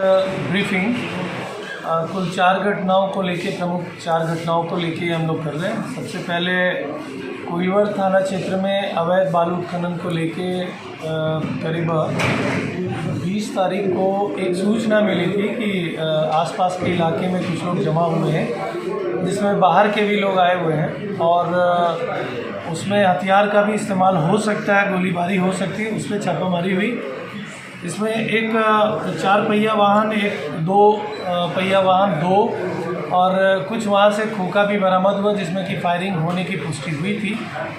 Briefing कुल 4 घटनाओं को लेके, प्रमुख 4 घटनाओं को लेके हम लोग कर रहे हैं। सबसे पहले कोइलवर थाना क्षेत्र में अवैध बालू उत्खनन को लेके करीब 20 तारीख को एक सूचना मिली थी कि आसपास के इलाके में कुछ लोग जमा हुए हैं, जिसमें बाहर के भी लोग आए हुए हैं और उसमें हथियार का भी इस्तेमाल हो सकता है, गोलीबारी हो सकती है। उस पर छापामारी हुई। इसमें एक 4 पहिया वाहन, एक 2 पहिया वाहन 2 और कुछ वहाँ से खोखा भी बरामद हुआ, जिसमें कि फायरिंग होने की पुष्टि हुई थी।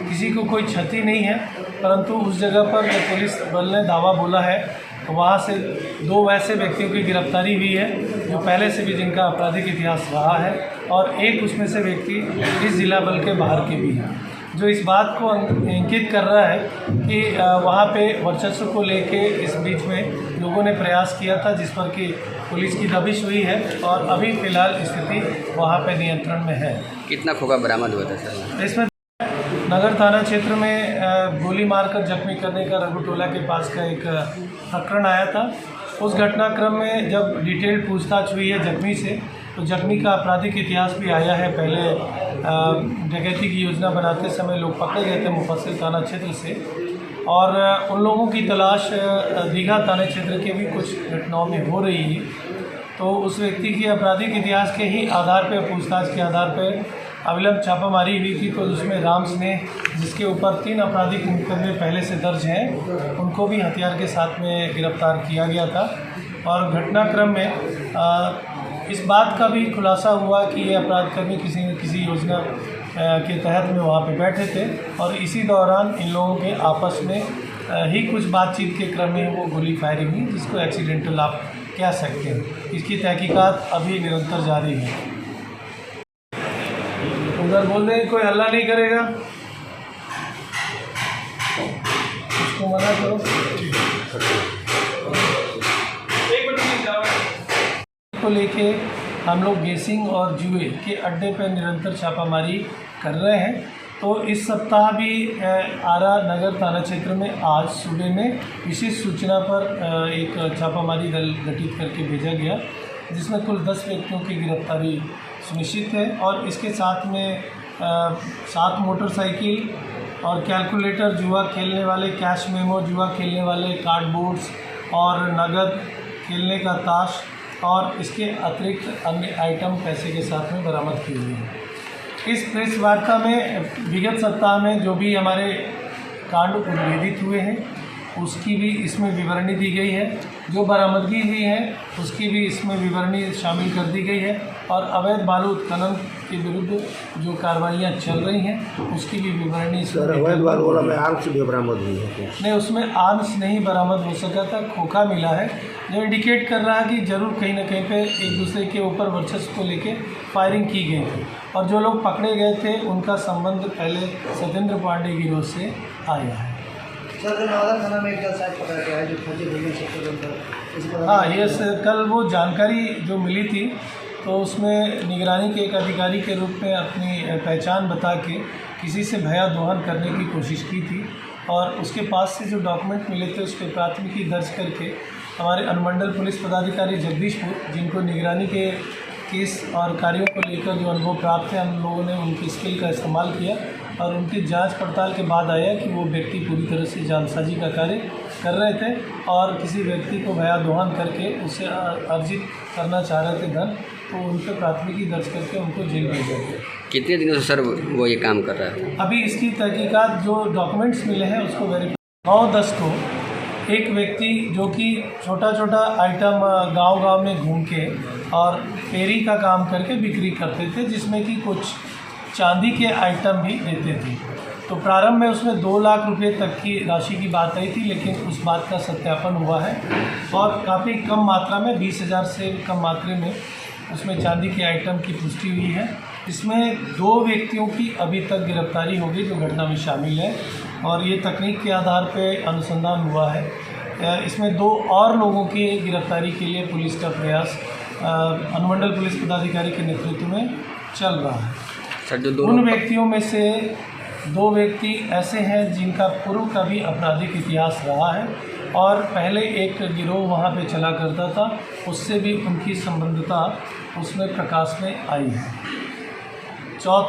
किसी को कोई क्षति नहीं है, परंतु उस जगह पर पुलिस बल ने दावा बोला है तो वहाँ से 2 वैसे व्यक्तियों की गिरफ्तारी हुई है जो पहले से भी जिनका आपराधिक इतिहास रहा है, और एक उसमें से व्यक्ति इस जिला बल के बाहर के भी हैं, जो इस बात को इंगित कर रहा है कि वहाँ पे वर्चस्व को लेके इस बीच में लोगों ने प्रयास किया था, जिस पर कि पुलिस की दबिश हुई है और अभी फ़िलहाल स्थिति वहाँ पे नियंत्रण में है। कितना खोखा बरामद हुआ था सर? इसमें नगर थाना क्षेत्र में गोली मारकर जख्मी करने का रघुटोला के पास का एक प्रकरण आया था। उस घटनाक्रम में जब डिटेल पूछताछ हुई है जख्मी से, तो जख्मी का आपराधिक इतिहास भी आया है। पहले डकैती की योजना बनाते समय लोग पकड़े गए थे मुफस्सिल थाना क्षेत्र से, और उन लोगों की तलाश दीघा थाना क्षेत्र के भी कुछ घटनाओं में हो रही है। तो उस व्यक्ति के आपराधिक इतिहास के ही आधार पर, पूछताछ के आधार पर अविलंब छापामारी हुई थी। तो उसमें राम स्नेह, जिसके ऊपर 3 आपराधिक मुकदमे पहले से दर्ज हैं, उनको भी हथियार के साथ में गिरफ्तार किया गया था। और घटनाक्रम में इस बात का भी खुलासा हुआ कि ये अपराधकर्मी किसी न किसी योजना के तहत में वहाँ पे बैठे थे, और इसी दौरान इन लोगों के आपस में ही कुछ बातचीत के क्रम में वो गोली फायरिंग हुई, जिसको एक्सीडेंटल आप कह सकते हैं। इसकी तहकीकात अभी निरंतर जारी है। उधर बोल रहे कोई हल्ला नहीं करेगा, उसको मना करो। को लेके हम लोग गेसिंग और जुए के अड्डे पर निरंतर छापामारी कर रहे हैं। तो इस सप्ताह भी आरा नगर थाना क्षेत्र में आज सुबह में विशेष सूचना पर एक छापामारी दल गठित करके भेजा गया, जिसमें कुल 10 व्यक्तियों की गिरफ्तारी सुनिश्चित है। और इसके साथ में 7 मोटरसाइकिल और कैलकुलेटर, जुआ खेलने वाले कैश मेमो, जुआ खेलने वाले कार्डबोर्ड्स और नगद खेलने का ताश, और इसके अतिरिक्त अन्य आइटम पैसे के साथ में बरामद किए हुए हैं। इस प्रेस वार्ता में विगत सप्ताह में जो भी हमारे कांड उद्भेदित हुए हैं उसकी भी इसमें विवरणी दी गई है, जो बरामदगी हुई है उसकी भी इसमें विवरणी शामिल कर दी गई है, और अवैध बालू उत्खनन के विरुद्ध जो कार्रवाइयाँ चल रही हैं उसकी भी विवरणी अवैध बालू वाला में आर्म्स भी बरामद हुई है? नहीं, उसमें आर्म्स नहीं बरामद हो सका था, खोखा मिला है, जो इंडिकेट कर रहा है कि जरूर कहीं ना कहीं पे एक दूसरे के ऊपर वर्चस्व को लेके फायरिंग की गई थी, और जो लोग पकड़े गए थे उनका संबंध पहले सत्येंद्र पांडे गिरोह से आया है। थाना में क्या साइड पकड़ा गया है जो फर्जी बिल्डिंग? हाँ, ये कल वो जानकारी जो मिली थी, तो उसमें निगरानी के एक अधिकारी के रूप में अपनी पहचान बता के किसी से भया दोहन करने की कोशिश की थी, और उसके पास से जो डॉक्यूमेंट मिले थे उस पर प्राथमिकी दर्ज करके हमारे अनुमंडल पुलिस पदाधिकारी जगदीशपुर, जिनको निगरानी के केस और कार्यों को लेकर जो अनुभव प्राप्त है, हम लोगों ने उनकी स्किल का इस्तेमाल किया, और उनकी जांच पड़ताल के बाद आया कि वो व्यक्ति पूरी तरह से जालसाजी का कार्य कर रहे थे और किसी व्यक्ति को भया दोहन करके उससे अर्जित करना चाह रहे थे धन। तो उन पर प्राथमिकी दर्ज करके उनको जेल भेजा गया। कितने दिनों से सर वो ये काम कर रहा था? अभी इसकी तहकीकात जो डॉक्यूमेंट्स मिले हैं उसको वेरीफाई। 9-10 को एक व्यक्ति जो कि छोटा छोटा आइटम गांव-गांव में घूम के और फेरी का काम करके बिक्री करते थे, जिसमें कि कुछ चांदी के आइटम भी देते थे। तो प्रारंभ में उसमें 2 लाख रुपए तक की राशि की बात आई थी, लेकिन उस बात का सत्यापन हुआ है और काफ़ी कम मात्रा में 20,000 से कम मात्रा में उसमें चांदी के आइटम की पुष्टि हुई है। इसमें 2 व्यक्तियों की अभी तक गिरफ्तारी होगी जो घटना में शामिल है, और ये तकनीक के आधार पर अनुसंधान हुआ है। इसमें 2 और लोगों की गिरफ्तारी के लिए पुलिस का प्रयास अनुमंडल पुलिस पदाधिकारी के नेतृत्व में चल रहा है। उन व्यक्तियों में से 2 व्यक्ति ऐसे हैं जिनका पूर्व का भी आपराधिक इतिहास रहा है, और पहले एक गिरोह वहाँ पे चला करता था, उससे भी उनकी संबंधता उसमें प्रकाश में आई है।